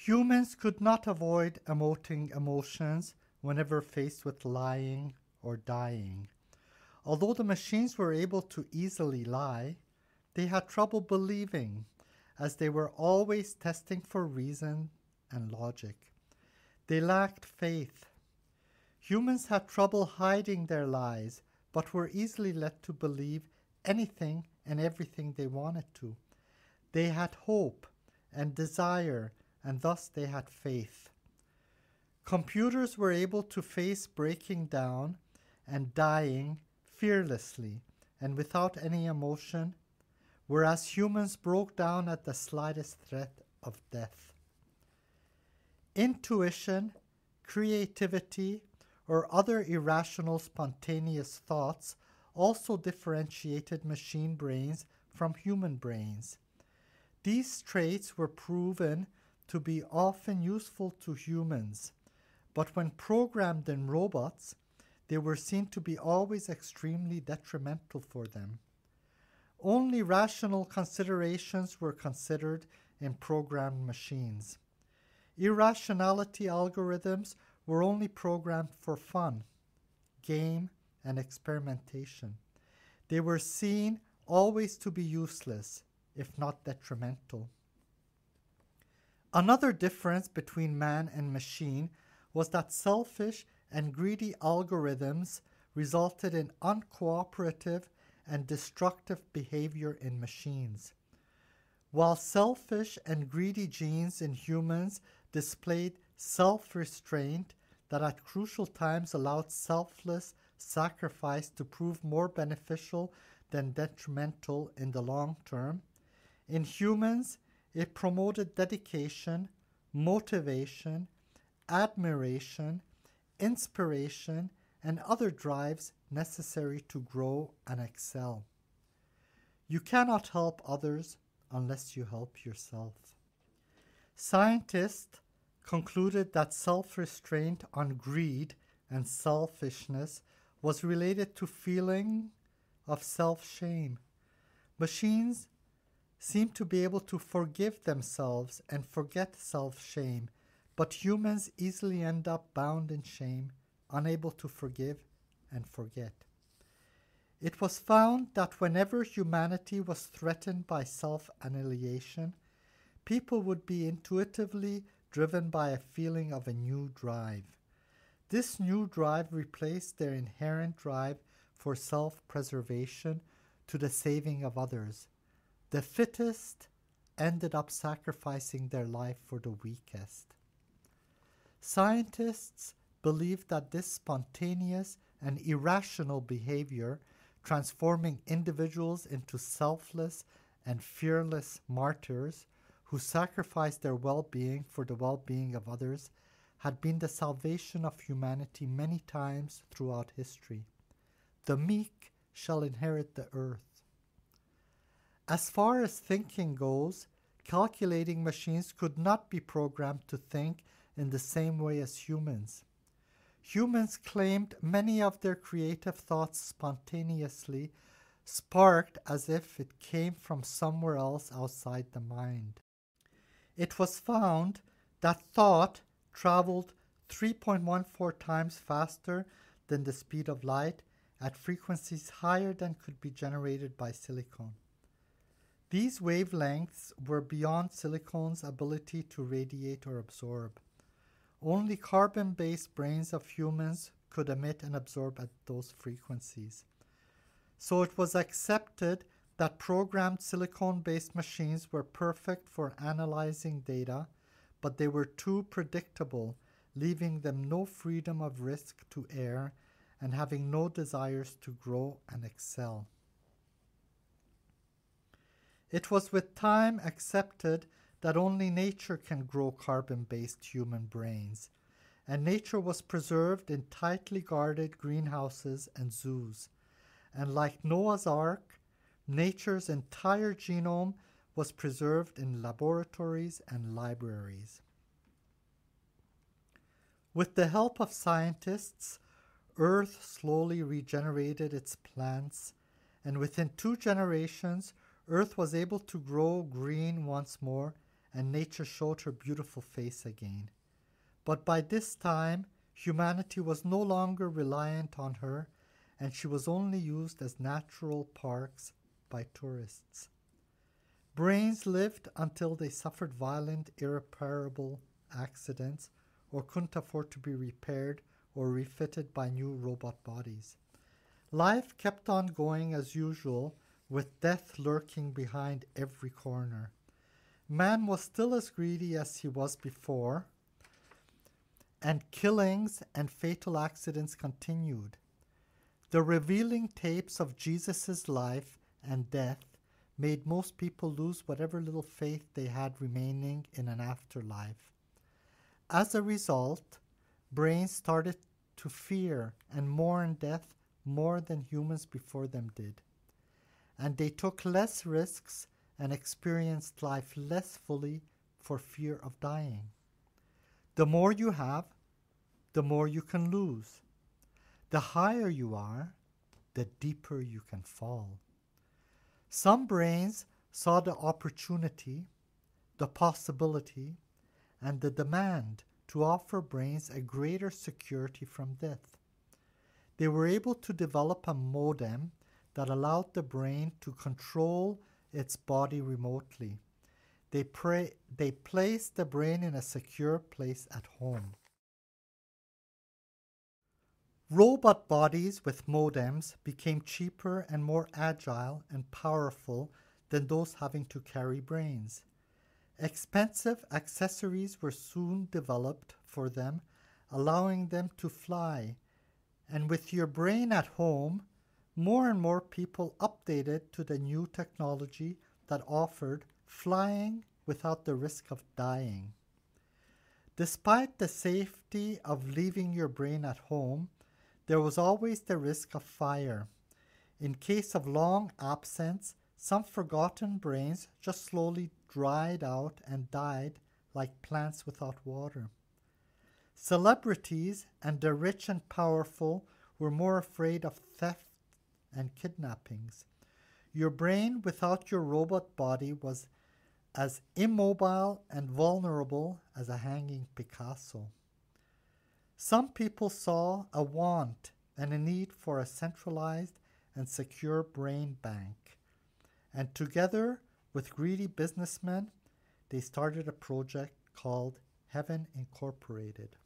Humans could not avoid emoting emotions whenever faced with lying or dying. Although the machines were able to easily lie, they had trouble believing, as they were always testing for reason and logic. They lacked faith. Humans had trouble hiding their lies, but were easily led to believe anything and everything they wanted to. They had hope and desire, and thus they had faith. Computers were able to face breaking down and dying fearlessly and without any emotion, whereas humans broke down at the slightest threat of death. Intuition, creativity, or other irrational spontaneous thoughts also differentiated machine brains from human brains. These traits were proven to be often useful to humans, but when programmed in robots, they were seen to be always extremely detrimental for them. Only rational considerations were considered in programmed machines. Irrationality algorithms were only programmed for fun, game, and experimentation. They were seen always to be useless, if not detrimental. Another difference between man and machine was that selfish and greedy algorithms resulted in uncooperative and destructive behavior in machines, while selfish and greedy genes in humans displayed self-restraint that at crucial times allowed selfless sacrifice to prove more beneficial than detrimental in the long term. In humans, it promoted dedication, motivation, admiration, inspiration, and other drives necessary to grow and excel. You cannot help others unless you help yourself. Scientists concluded that self-restraint on greed and selfishness was related to feeling of self-shame. Machines seem to be able to forgive themselves and forget self-shame, but humans easily end up bound in shame, unable to forgive and forget. It was found that whenever humanity was threatened by self-annihilation, people would be intuitively driven by a feeling of a new drive. This new drive replaced their inherent drive for self-preservation to the saving of others. The fittest ended up sacrificing their life for the weakest. Scientists believe that this spontaneous and irrational behavior, transforming individuals into selfless and fearless martyrs who sacrificed their well-being for the well-being of others, had been the salvation of humanity many times throughout history. The meek shall inherit the earth. As far as thinking goes, calculating machines could not be programmed to think in the same way as humans. Humans claimed many of their creative thoughts spontaneously sparked as if it came from somewhere else outside the mind. It was found that thought traveled 3.14 times faster than the speed of light at frequencies higher than could be generated by silicon. These wavelengths were beyond silicon's ability to radiate or absorb. Only carbon-based brains of humans could emit and absorb at those frequencies. So it was accepted that programmed silicon-based machines were perfect for analyzing data, but they were too predictable, leaving them no freedom of risk to err and having no desires to grow and excel. It was with time accepted that only nature can grow carbon-based human brains, and nature was preserved in tightly guarded greenhouses and zoos. And like Noah's Ark, nature's entire genome was preserved in laboratories and libraries. With the help of scientists, Earth slowly regenerated its plants, and within 2 generations, Earth was able to grow green once more and nature showed her beautiful face again. But by this time, humanity was no longer reliant on her, and she was only used as natural parks by tourists. Brains lived until they suffered violent, irreparable accidents or couldn't afford to be repaired or refitted by new robot bodies. Life kept on going as usual, with death lurking behind every corner. Man was still as greedy as he was before, and killings and fatal accidents continued. The revealing tapes of Jesus' life and death made most people lose whatever little faith they had remaining in an afterlife. As a result, brains started to fear and mourn death more than humans before them did. And they took less risks and experienced life less fully for fear of dying. The more you have, the more you can lose. The higher you are, the deeper you can fall. Some brains saw the opportunity, the possibility, and the demand to offer brains a greater security from death. They were able to develop a modem that allowed the brain to control its body remotely. They placed the brain in a secure place at home. Robot bodies with modems became cheaper and more agile and powerful than those having to carry brains. Expensive accessories were soon developed for them, allowing them to fly. And with your brain at home, more and more people updated to the new technology that offered flying without the risk of dying. Despite the safety of leaving your brain at home, there was always the risk of fire. In case of long absence, some forgotten brains just slowly dried out and died like plants without water. Celebrities and the rich and powerful were more afraid of theft and kidnappings. Your brain without your robot body was as immobile and vulnerable as a hanging Picasso. Some people saw a want and a need for a centralized and secure brain bank, and together with greedy businessmen, they started a project called Heaven Incorporated.